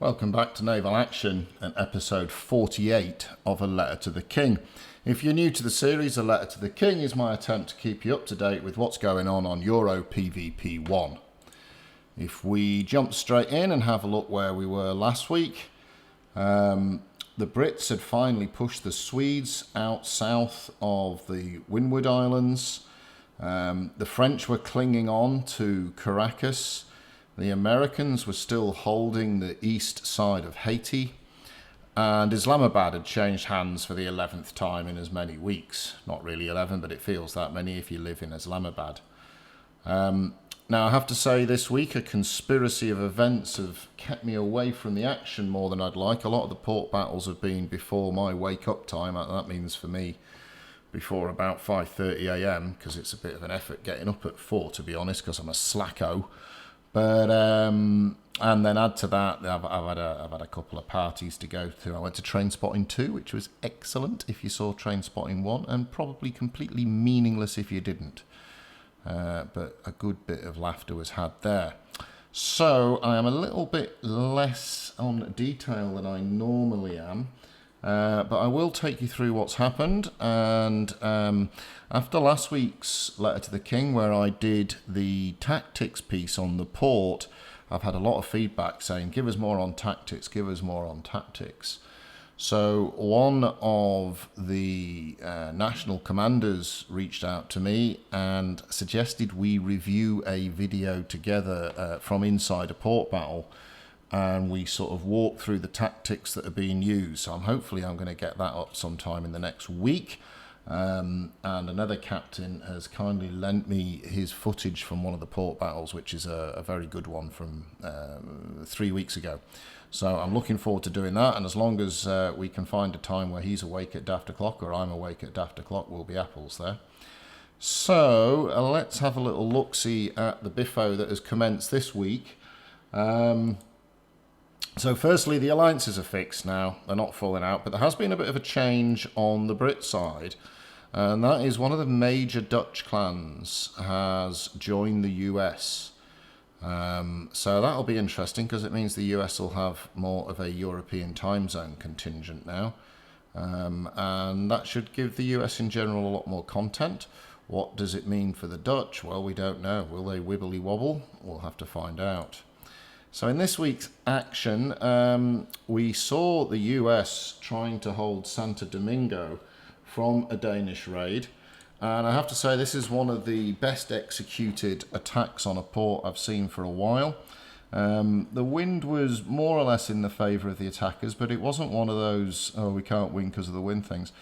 Welcome back to Naval Action and episode 48 of A Letter to the King. If you're new to the series, A Letter to the King is my attempt to keep you up to date with what's going on Euro PvP 1. If we jump straight in and have a look where we were last week, the Brits had finally pushed the Swedes out south of the Windward Islands. The French were clinging on to Caracas. The Americans were still holding the east side of Haiti, and Islamabad had changed hands for the 11th time in as many weeks. Not really 11, but it feels that many if you live in Islamabad. Now, I have to say this week a conspiracy of events have kept me away from the action more than I'd like. A lot of the port battles have been before my wake-up time. That means for me before about 5:30 a.m, because it's a bit of an effort getting up at 4, to be honest, because I'm a slacko. But and then add to that, I've had a couple of parties to go to. I went to Train Spotting 2, which was excellent if you saw Train Spotting 1, and probably completely meaningless if you didn't. But a good bit of laughter was had there. So I am a little bit less on detail than I normally am. But I will take you through what's happened, and after last week's Letter to the King, where I did the tactics piece on the port, I've had a lot of feedback saying, give us more on tactics, give us more on tactics. So one of the national commanders reached out to me and suggested we review a video together from inside a port battle, and we sort of walk through the tactics that are being used. So hopefully I'm going to get that up sometime in the next week. And another captain has kindly lent me his footage from one of the port battles, which is a very good one from 3 weeks ago. So I'm looking forward to doing that, and as long as we can find a time where he's awake at daft o'clock or I'm awake at daft o'clock, we'll be apples there. So let's have a little look-see at the biffo that has commenced this week. So firstly, the alliances are fixed now. They're not falling out, but there has been a bit of a change on the Brit side, and that is one of the major Dutch clans has joined the US. So that'll be interesting, because it means the US will have more of a European time zone contingent now, and that should give the US in general a lot more content. What does it mean for the Dutch? Well, we don't know. Will they wibbly wobble? We'll have to find out. So in this week's action, we saw the US trying to hold Santo Domingo from a Danish raid. And I have to say, this is one of the best executed attacks on a port I've seen for a while. The wind was more or less in the favour of the attackers, but it wasn't one of those, oh, we can't win because of the wind things.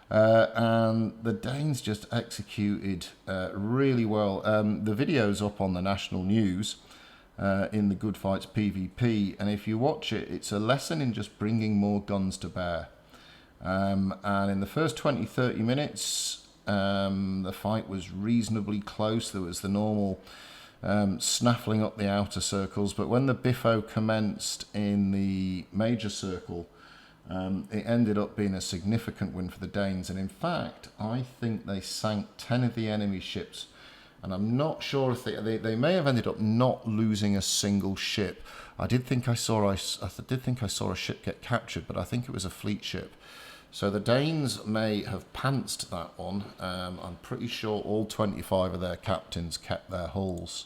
And the Danes just executed really well. The video's up on the national news. In the Good Fights PvP, and if you watch it, it's a lesson in just bringing more guns to bear. And in the first 20-30 minutes, the fight was reasonably close. There was the normal snaffling up the outer circles, but when the biffo commenced in the major circle, it ended up being a significant win for the Danes. And in fact, I think they sank 10 of the enemy ships. And I'm not sure if they may have ended up not losing a single ship. I did think I saw a ship get captured, but I think it was a fleet ship. So the Danes may have pantsed that one. I'm pretty sure all 25 of their captains kept their hulls.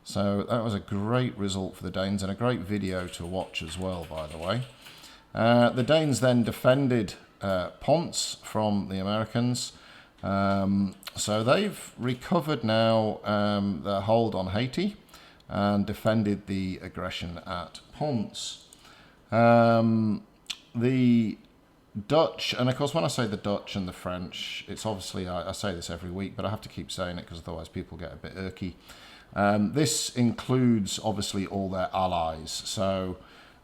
So that was a great result for the Danes, and a great video to watch as well, by the way. The Danes then defended Ponce from the Americans. So they've recovered now their hold on Haiti and defended the aggression at Ponce. The Dutch, and of course when I say the Dutch and the French, it's obviously, I say this every week, but I have to keep saying it because otherwise people get a bit irky. This includes obviously all their allies. So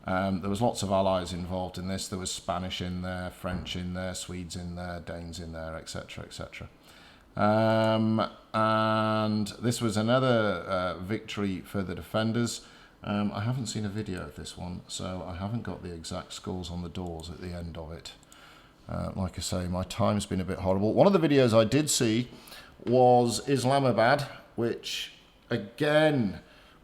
there was lots of allies involved in this. There was Spanish in there, French in there, Swedes in there, Danes in there, etc., etc. And this was another victory for the defenders. I haven't seen a video of this one, so I haven't got the exact scores on the doors at the end of it. Like I say, my time's been a bit horrible. One of the videos I did see was Islamabad, which again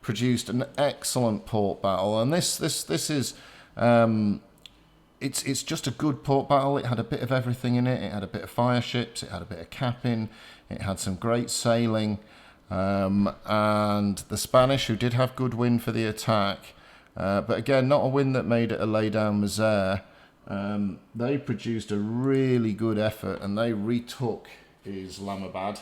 produced an excellent port battle, and this is It's just a good port battle. It had a bit of everything in it. It had a bit of fire ships. It had a bit of capping. It had some great sailing. And the Spanish, who did have good wind for the attack, but again, not a wind that made it a lay-down misere. They produced a really good effort, and they retook Islamabad.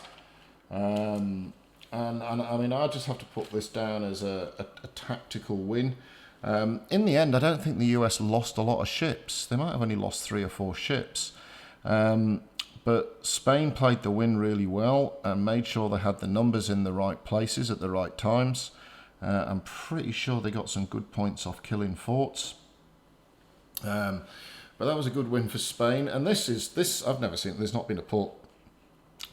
And I mean, I just have to put this down as a tactical win. In the end, I don't think the US lost a lot of ships. They might have only lost 3 or 4 ships. But Spain played the wind really well and made sure they had the numbers in the right places at the right times. I'm pretty sure they got some good points off killing forts. But that was a good win for Spain. And this I've never seen. There's not been a port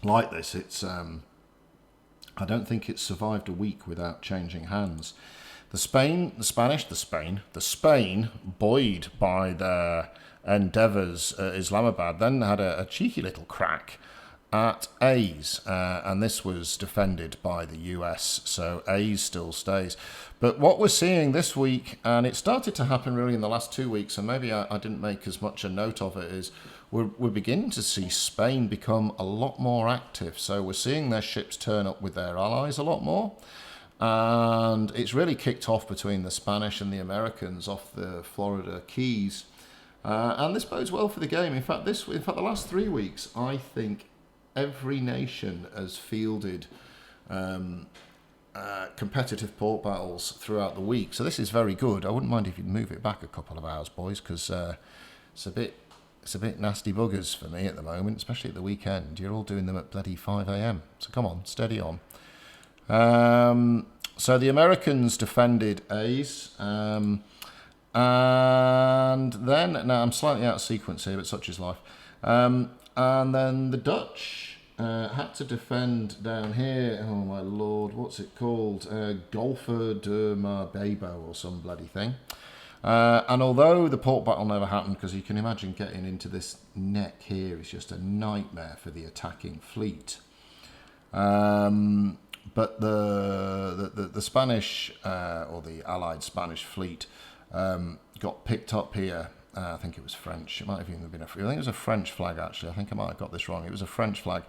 like this. It's I don't think it's survived a week without changing hands. The Spain, buoyed by their endeavours at Islamabad, then had a cheeky little crack at A's, and this was defended by the US, so A's still stays. But what we're seeing this week, and it started to happen really in the last 2 weeks, and maybe I didn't make as much a note of it, is we're beginning to see Spain become a lot more active. So we're seeing their ships turn up with their allies a lot more. And it's really kicked off between the Spanish and the Americans off the Florida Keys. And this bodes well for the game. In fact, the last 3 weeks, I think every nation has fielded competitive port battles throughout the week. So this is very good. I wouldn't mind if you'd move it back a couple of hours, boys, because it's a bit nasty buggers for me at the moment, especially at the weekend. You're all doing them at bloody 5 a.m. So come on, steady on. So the Americans defended A's, and then, now I'm slightly out of sequence here, but such is life. And then the Dutch had to defend down here, oh my lord, what's it called? Golfer de Marbebo or some bloody thing. And although the port battle never happened, because you can imagine getting into this neck here is just a nightmare for the attacking fleet. But the Spanish, or the Allied Spanish fleet, got picked up here. I think it was French. It might have even been I think it was a French flag, actually. I think I might have got this wrong. It was a French flag.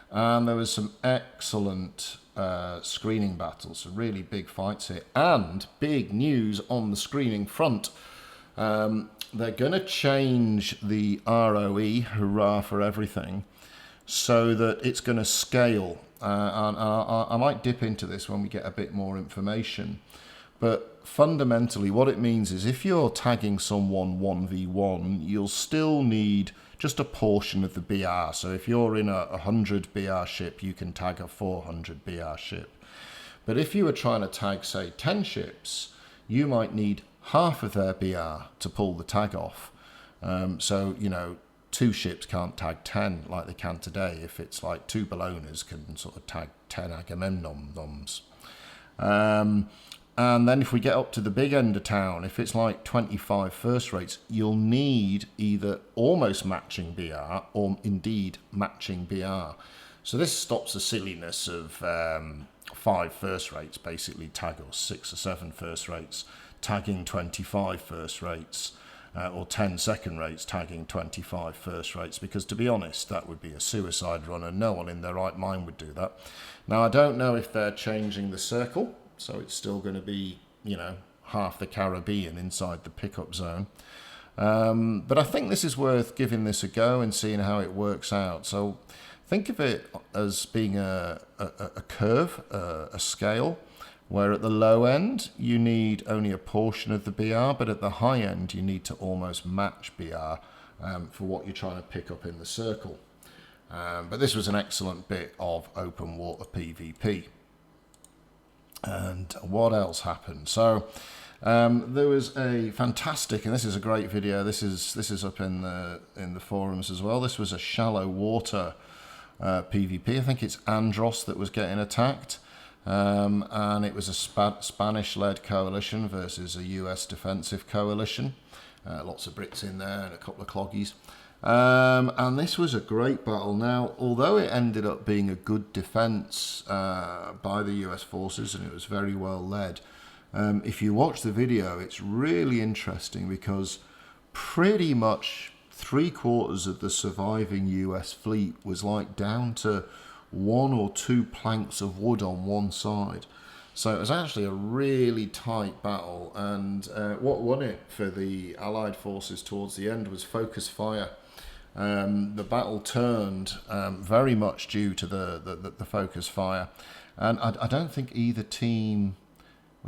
And there was some excellent screening battles, some really big fights here. And big news on the screening front. They're going to change the ROE, hurrah for everything, so that it's going to scale. And I might dip into this when we get a bit more information. But fundamentally, what it means is if you're tagging someone 1v1, you'll still need just a portion of the BR. So if you're in a 100 BR ship, you can tag a 400 BR ship. But if you were trying to tag, say, 10 ships, you might need half of their BR to pull the tag off. So, 2 ships can't tag 10 like they can today. If it's like 2 Bellonas can sort of tag 10 Agamemnons. And then if we get up to the big end of town, if it's like 25 first rates, you'll need either almost matching BR or indeed matching BR. So this stops the silliness of 5 first rates basically tag, or 6 or 7 first rates tagging 25 first rates. Or 10 second rates tagging 25 first rates, because to be honest, that would be a suicide run, and no one in their right mind would do that. Now, I don't know if they're changing the circle, so it's still going to be, half the Caribbean inside the pickup zone. But I think this is worth giving this a go and seeing how it works out. So think of it as being a curve, a scale, where at the low end, you need only a portion of the BR, but at the high end, you need to almost match BR for what you're trying to pick up in the circle. But this was an excellent bit of open water PvP. And what else happened? So there was a fantastic, and this is a great video. This is up in the forums as well. This was a shallow water PvP. I think it's Andros that was getting attacked. And it was a Spanish-led coalition versus a US defensive coalition. Lots of Brits in there and a couple of cloggies. And this was a great battle. Now, although it ended up being a good defence by the US forces, and it was very well led, If you watch the video, it's really interesting because pretty much 3/4 of the surviving US fleet was like down to 1 or 2 planks of wood on one side. So it was actually a really tight battle, and what won it for the Allied forces towards the end was focus fire. The battle turned very much due to the focus fire, and I don't think either team...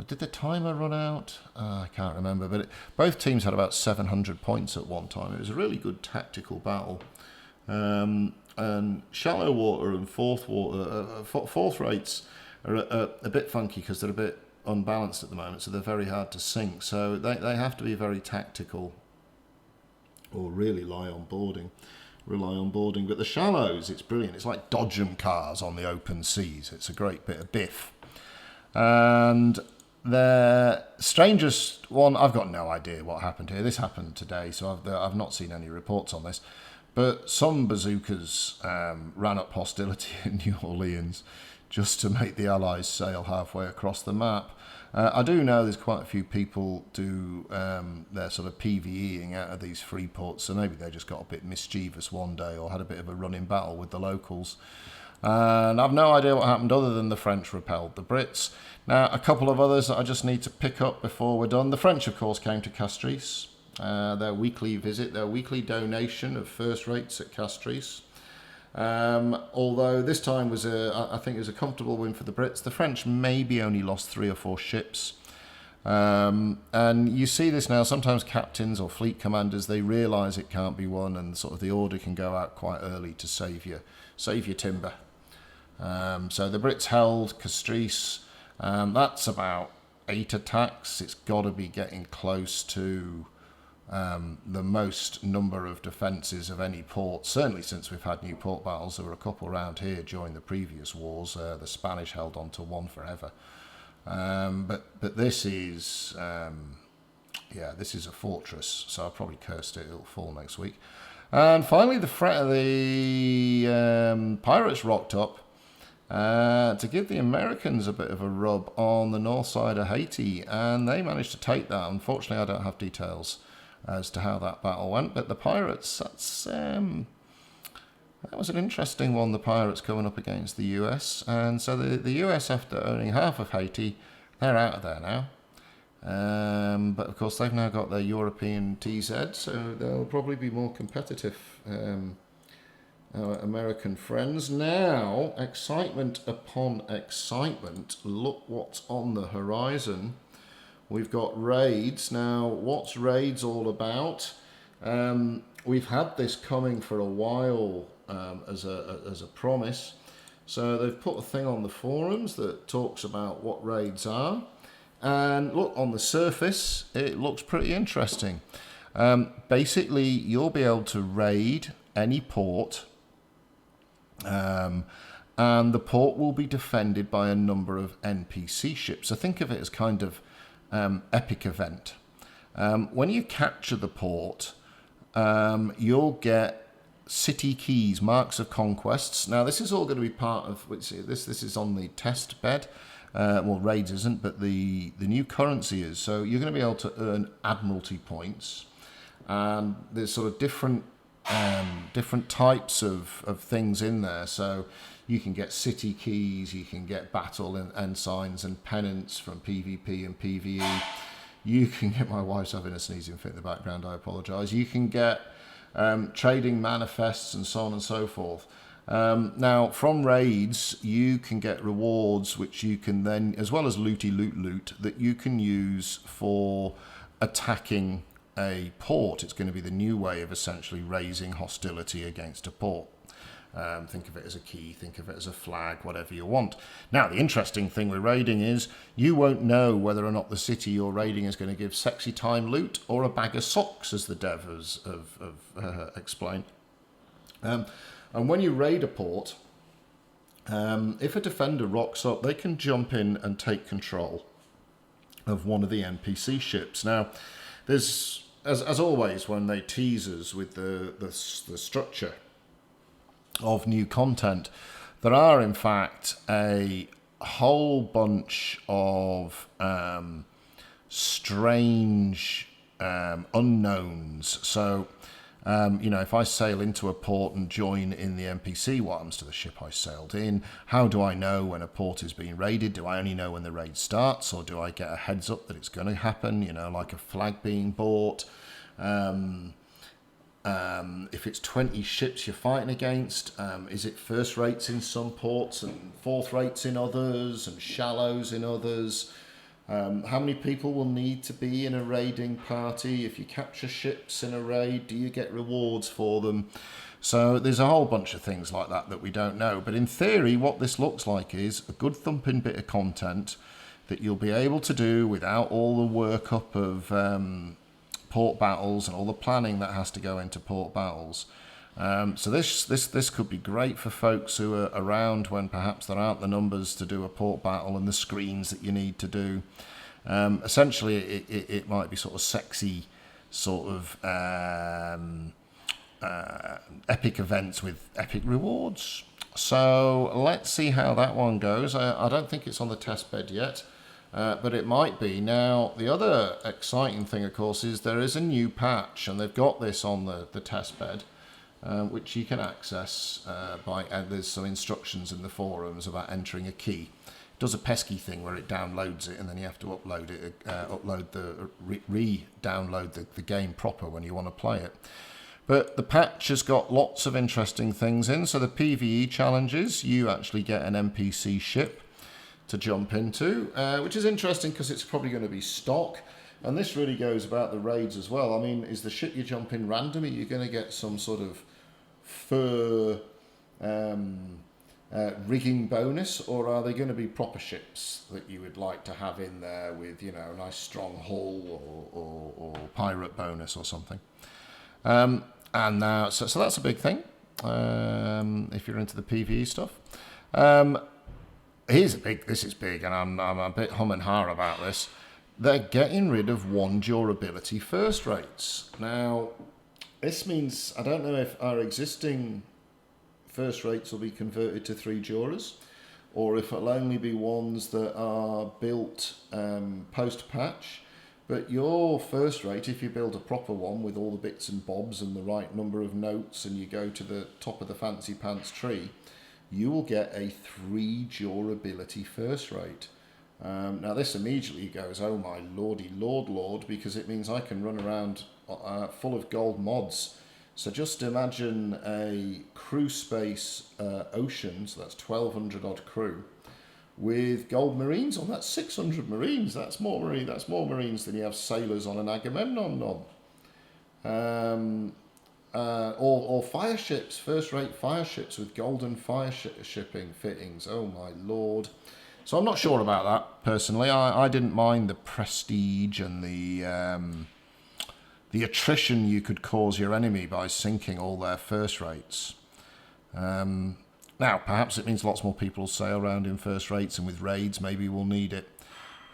Did the timer run out? I can't remember, but both teams had about 700 points at one time. It was a really good tactical battle. And shallow water and fourth rates are a bit funky because they're a bit unbalanced at the moment, so they're very hard to sink. So they have to be very tactical or really rely on boarding. But the shallows, it's brilliant. It's like dodgem cars on the open seas. It's a great bit of biff. And the strangest one, I've got no idea what happened here. This happened today, so I've not seen any reports on this. But some bazookas ran up hostility in New Orleans just to make the Allies sail halfway across the map. I do know there's quite a few people do their sort of PvEing out of these free ports, so maybe they just got a bit mischievous one day or had a bit of a running battle with the locals. And I've no idea what happened other than the French repelled the Brits. Now, a couple of others that I just need to pick up before we're done. The French, of course, came to Castries. Their weekly visit, their weekly donation of first rates at Castries. Although this time was I think it was a comfortable win for the Brits. The French maybe only lost 3 or 4 ships. And you see this now, sometimes captains or fleet commanders, they realise it can't be won, and sort of the order can go out quite early to save your timber. So the Brits held Castries. That's about 8 attacks. It's got to be getting close to the most number of defences of any port, certainly since we've had new port battles. There were a couple around here during the previous wars. The Spanish held on to one forever. But this is this is a fortress, so I'll probably cursed it. It'll fall next week. And finally, the pirates rocked up to give the Americans a bit of a rub on the north side of Haiti, and they managed to take that. Unfortunately, I don't have details as to how that battle went, but the pirates, that was an interesting one, the pirates coming up against the US. And so the US, after owning half of Haiti, they're out of there now. But of course, they've now got their European TZ, so they'll probably be more competitive, our American friends. Now, excitement upon excitement. Look what's on the horizon. We've got raids. Now, what's raids all about? We've had this coming for a while as a promise. So they've put a thing on the forums that talks about what raids are. And look, on the surface, it looks pretty interesting. Basically, you'll be able to raid any port, and the port will be defended by a number of NPC ships. So think of it as kind of epic event. When you capture the port, you'll get city keys, marks of conquests. Now, this is all going to be part of, this is on the test bed. Well, raids isn't, but the new currency is. So you're going to be able to earn admiralty points, and there's sort of different types of things in there. So you can get city keys, you can get battle and ensigns and pennants from PvP and PvE. You can get, my wife's having a sneezing fit in the background, I apologise. You can get trading manifests and so on and so forth. Now, from raids, you can get rewards which you can then, as well as loot, that you can use for attacking a port. It's going to be the new way of essentially raising hostility against a port. Think of it as a key, think of it as a flag, whatever you want. Now, the interesting thing with raiding is you won't know whether or not the city you're raiding is going to give sexy time loot or a bag of socks, as the dev have explained. And when you raid a port, if a defender rocks up, they can jump in and take control of one of the NPC ships. Now, there's, as always, when they tease us with the structure of new content, there are in fact a whole bunch of strange unknowns. So, if I sail into a port and join in the NPC, what happens to the ship I sailed in? How do I know when a port is being raided? Do I only know when the raid starts, or do I get a heads up that it's going to happen, like a flag being bought? If it's 20 ships you're fighting against, is it first rates in some ports and fourth rates in others and shallows in others? How many people will need to be in a raiding party? If you capture ships in a raid, do you get rewards for them? So there's a whole bunch of things like that we don't know. But in theory, what this looks like is a good thumping bit of content that you'll be able to do without all the workup of port battles and all the planning that has to go into port battles. So this could be great for folks who are around when perhaps there aren't the numbers to do a port battle and the screens that you need to do. Essentially, it might be sort of sexy, sort of epic events with epic rewards. So let's see how that one goes. I don't think it's on the test bed yet, but it might be. Now, the other exciting thing, of course, is there is a new patch, and they've got this on the test bed. Which you can access and there's some instructions in the forums about entering a key. It does a pesky thing where it downloads it, and then you have to upload it, re-download the game proper when you want to play it. But the patch has got lots of interesting things in. So the PvE challenges, you actually get an NPC ship to jump into, which is interesting because it's probably going to be stock. And this really goes about the raids as well. I mean, is the ship you jump in random? Are you going to get some sort of fur rigging bonus, or are they going to be proper ships that you would like to have in there with, a nice strong hull or pirate bonus or something? And now, so that's a big thing if you're into the PvE stuff. This is big, and I'm a bit hum and ha about this. They're getting rid of 1 durability first rates. Now, this means, I don't know if our existing first rates will be converted to 3 duras, or if it'll only be ones that are built post-patch. But your first rate, if you build a proper one with all the bits and bobs and the right number of notes, and you go to the top of the fancy pants tree, you will get a 3 durability first rate. Now this immediately goes, oh my lordy lord, because it means I can run around full of gold mods. So just imagine a crew space ocean, so that's 1,200 odd crew, with gold marines on. That's 600 marines. That's more marines than you have sailors on an Agamemnon knob. Or fire ships, first rate fire ships with golden fire shipping fittings. Oh my lord. So I'm not sure about that personally. I didn't mind the prestige and the attrition you could cause your enemy by sinking all their first rates. Now, perhaps it means lots more people will sail around in first rates, and with raids, maybe we'll need it.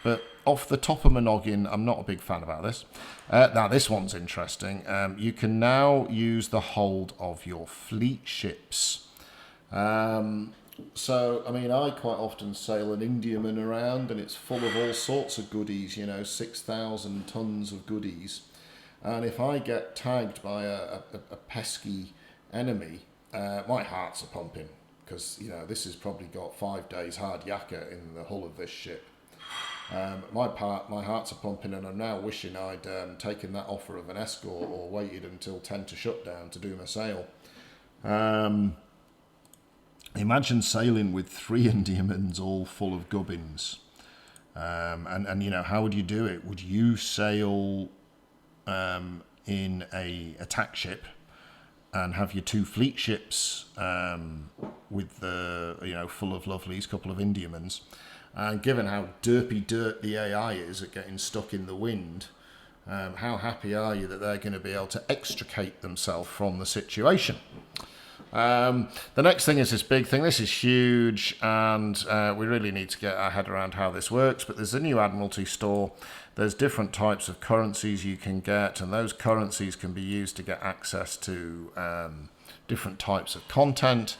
But off the top of my noggin, I'm not a big fan about this. Now, this one's interesting. You can now use the hold of your fleet ships. So, I mean, I quite often sail an Indiaman around, and it's full of all sorts of goodies, 6,000 tons of goodies. And if I get tagged by a pesky enemy, my heart's a pumping, because, this has probably got 5 days hard yakka in the hull of this ship. My heart's a pumping, and I'm now wishing I'd taken that offer of an escort or waited until 10 to shutdown to do my sail. Imagine sailing with 3 Indiamans all full of gubbins. And how would you do it? Would you sail in a attack ship and have your 2 fleet ships with the, full of lovelies, couple of Indiamans? And given how dirt the AI is at getting stuck in the wind, how happy are you that they're going to be able to extricate themselves from the situation? The next thing is this big thing. This is huge, and we really need to get our head around how this works. But there's a new Admiralty store. There's different types of currencies you can get, and those currencies can be used to get access to different types of content.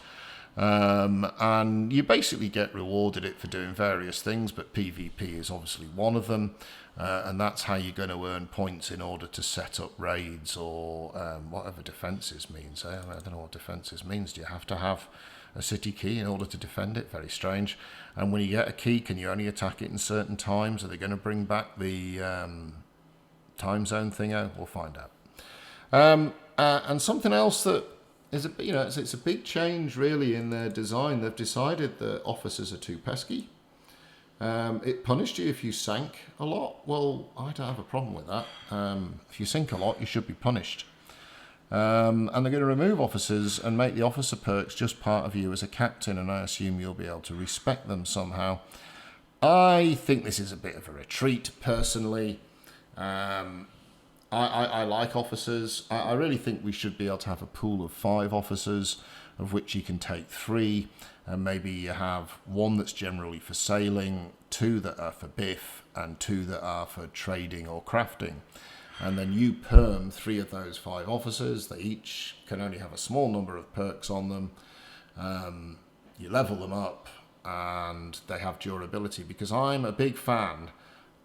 And you basically get rewarded it for doing various things, but PvP is obviously one of them. And that's how you're going to earn points in order to set up raids or whatever defences means. I don't know what defences means. Do you have to have a city key in order to defend it? Very strange. And when you get a key, can you only attack it in certain times? Are they going to bring back the time zone thingo? We'll find out. And something else that is it's a big change really in their design. They've decided that officers are too pesky. It punished you if you sank a lot. Well, I don't have a problem with that. If you sink a lot, you should be punished. And they're going to remove officers and make the officer perks just part of you as a captain, and I assume you'll be able to respect them somehow. I think this is a bit of a retreat, personally. I like officers. I really think we should be able to have a pool of 5 officers, of which you can take 3, and maybe you have 1 that's generally for sailing, 2 that are for biff, and 2 that are for trading or crafting. And then you perm 3 of those 5 officers. They each can only have a small number of perks on them. You level them up, and they have durability, because I'm a big fan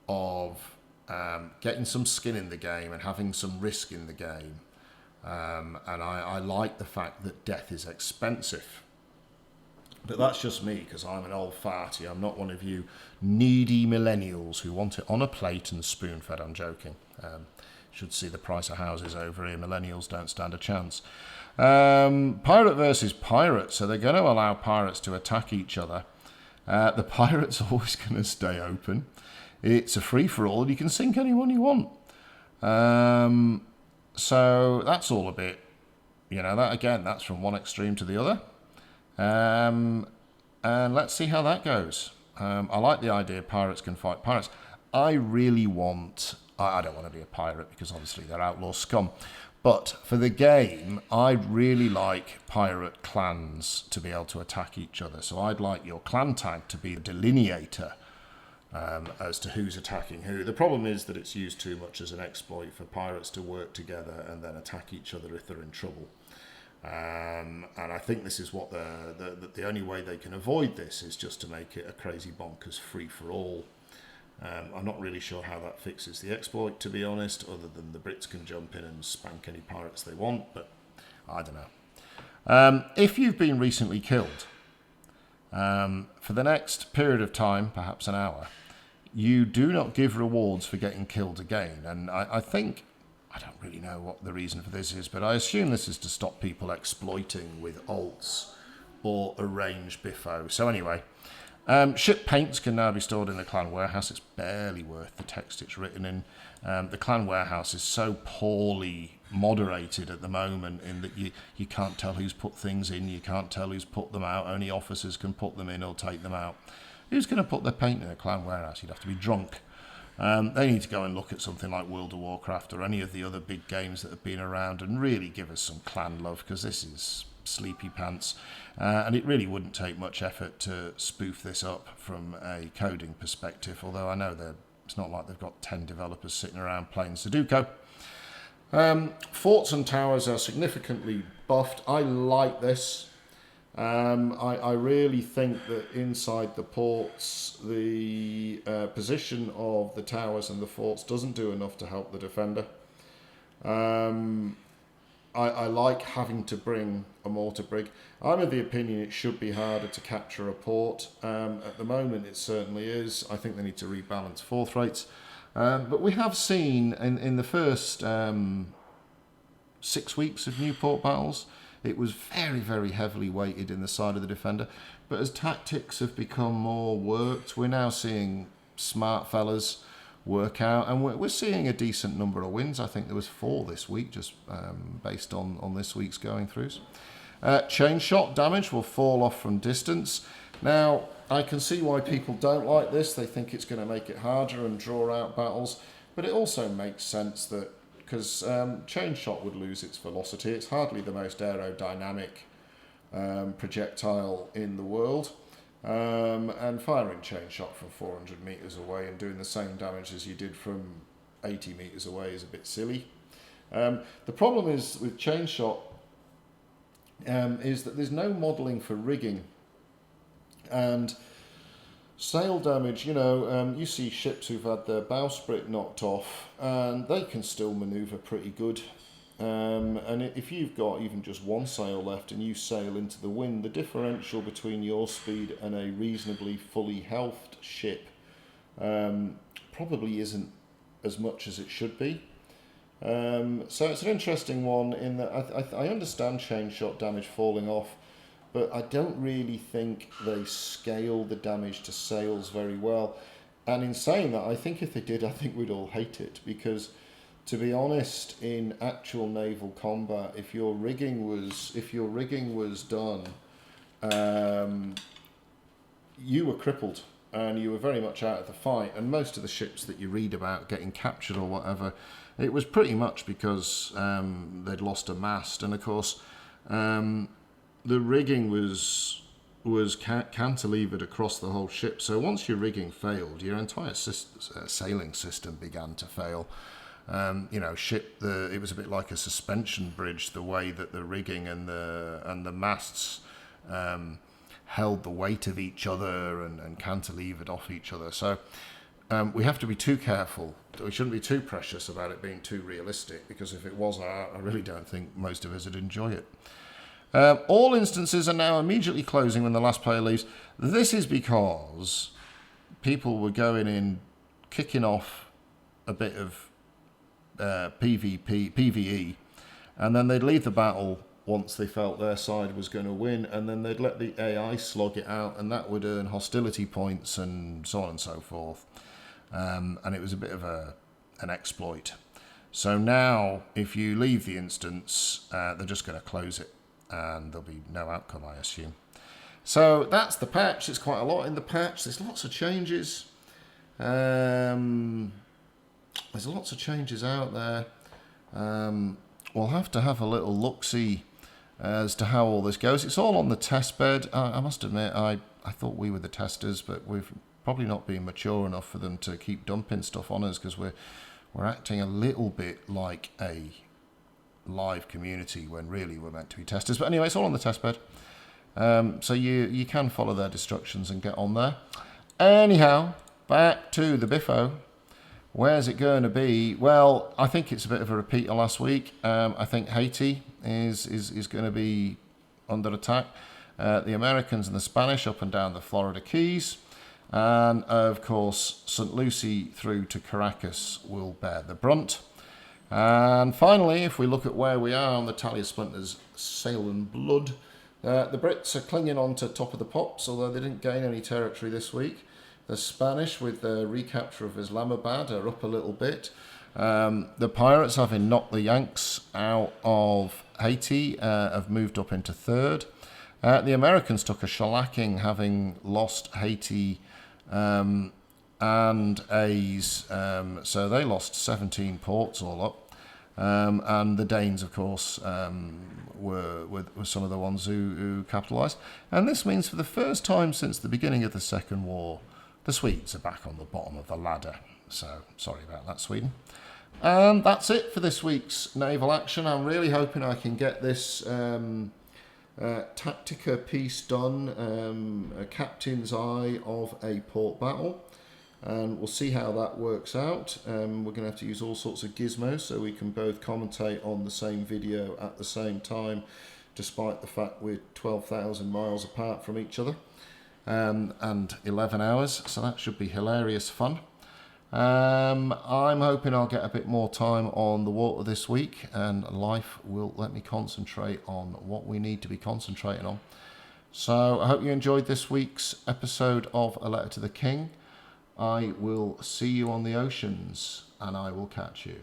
of getting some skin in the game and having some risk in the game. And I like the fact that death is expensive. But that's just me, because I'm an old farty. I'm not one of you needy millennials who want it on a plate and spoon-fed. I'm joking. Should see the price of houses over here. Millennials don't stand a chance. Pirate versus pirate. So they're going to allow pirates to attack each other. The pirate's always going to stay open. It's a free-for-all. You can sink anyone you want. So that's all a bit, that again, that's from one extreme to the other. And let's see how that goes. I like the idea pirates can fight pirates. I don't want to be a pirate, because obviously they're outlaw scum. But for the game, I'd really like pirate clans to be able to attack each other. So I'd like your clan tag to be the delineator as to who's attacking who. The problem is that it's used too much as an exploit for pirates to work together and then attack each other if they're in trouble. And I think this is what the only way they can avoid this is just to make it a crazy bonkers free-for-all. I'm not really sure how that fixes the exploit, to be honest, other than the Brits can jump in and spank any pirates they want, but I don't know. If you've been recently killed, for the next period of time, perhaps an hour, you do not give rewards for getting killed again. And I think, I don't really know what the reason for this is, but I assume this is to stop people exploiting with alts or arrange biffo. So anyway, ship paints can now be stored in the clan warehouse. It's barely worth the text it's written in. The clan warehouse is so poorly moderated at the moment in that you can't tell who's put things in, you can't tell who's put them out. Only officers can put them in or take them out. Who's going to put their paint in a clan warehouse? You'd have to be drunk. They need to go and look at something like World of Warcraft or any of the other big games that have been around and really give us some clan love, because this is sleepy pants. And it really wouldn't take much effort to spoof this up from a coding perspective, although I know it's not like they've got 10 developers sitting around playing Sudoku. Forts and towers are significantly buffed. I like this. I really think that inside the ports, the position of the towers and the forts doesn't do enough to help the defender. I like having to bring a mortar brig. I'm of the opinion it should be harder to capture a port. At the moment it certainly is. I think they need to rebalance force rates. But we have seen in the first 6 weeks of new port battles, it was very, very heavily weighted in the side of the defender. But as tactics have become more worked, we're now seeing smart fellas work out, and we're seeing a decent number of wins. I think there was 4 this week, just based on this week's going throughs. Chain shot damage will fall off from distance. Now, I can see why people don't like this. They think it's going to make it harder and draw out battles, but it also makes sense that because chain shot would lose its velocity. It's hardly the most aerodynamic projectile in the world. And firing chain shot from 400 metres away and doing the same damage as you did from 80 metres away is a bit silly. The problem is with chain shot, is that there's no modelling for rigging. And sail damage, you see ships who've had their bowsprit knocked off, and they can still manoeuvre pretty good. And if you've got even just one sail left and you sail into the wind, the differential between your speed and a reasonably fully healthed ship probably isn't as much as it should be. So it's an interesting one in that I understand chain shot damage falling off, but I don't really think they scale the damage to sails very well. And in saying that, I think if they did, I think we'd all hate it, because to be honest, in actual naval combat, if your rigging was done, you were crippled and you were very much out of the fight. And most of the ships that you read about getting captured or whatever, it was pretty much because they'd lost a mast. And of course, the rigging was cantilevered across the whole ship. So once your rigging failed, your entire sailing system began to fail. It was a bit like a suspension bridge, the way that the rigging and the masts held the weight of each other and cantilevered off each other. So we have to be too careful. We shouldn't be too precious about it being too realistic, because if it was, I really don't think most of us would enjoy it. All instances are now immediately closing when the last player leaves. This is because people were going in, kicking off a bit of PvE, and then they'd leave the battle once they felt their side was going to win, and then they'd let the AI slog it out, and that would earn hostility points and so on and so forth. And it was a bit of an exploit. So now, if you leave the instance, they're just going to close it, and there'll be no outcome, I assume. So that's the patch. There's quite a lot in the patch. There's lots of changes. There's lots of changes out there. We'll have to have a little look-see as to how all this goes. It's all on the test bed. I must admit, I thought we were the testers, but we've probably not been mature enough for them to keep dumping stuff on us, because we're acting a little bit like a live community when really we're meant to be testers. But anyway, it's all on the test bed. So you can follow their instructions and get on there. Anyhow, back to the Biffo. Where's it going to be? Well, I think it's a bit of a repeat of last week. I think Haiti is going to be under attack. The Americans and the Spanish up and down the Florida Keys. And, of course, St. Lucie through to Caracas will bear the brunt. And finally, if we look at where we are on the Tally of Splinters Sail and Blood, the Brits are clinging on to top of the pops, although they didn't gain any territory this week. The Spanish, with the recapture of Islamabad, are up a little bit. The pirates, having knocked the Yanks out of Haiti, have moved up into third. The Americans took a shellacking, having lost Haiti and A's, so they lost 17 ports all up. And the Danes, of course, were some of the ones who capitalised. And this means for the first time since the beginning of the Second War, the Swedes are back on the bottom of the ladder. So, sorry about that, Sweden. And that's it for this week's naval action. I'm really hoping I can get this Tactica piece done, a captain's eye of a port battle. And we'll see how that works out. We're going to have to use all sorts of gizmos so we can both commentate on the same video at the same time, despite the fact we're 12,000 miles apart from each other. And 11 hours, so that should be hilarious fun. I'm hoping I'll get a bit more time on the water this week, and life will let me concentrate on what we need to be concentrating on. So I hope you enjoyed this week's episode of A Letter to the King. I will see you on the oceans, and I will catch you.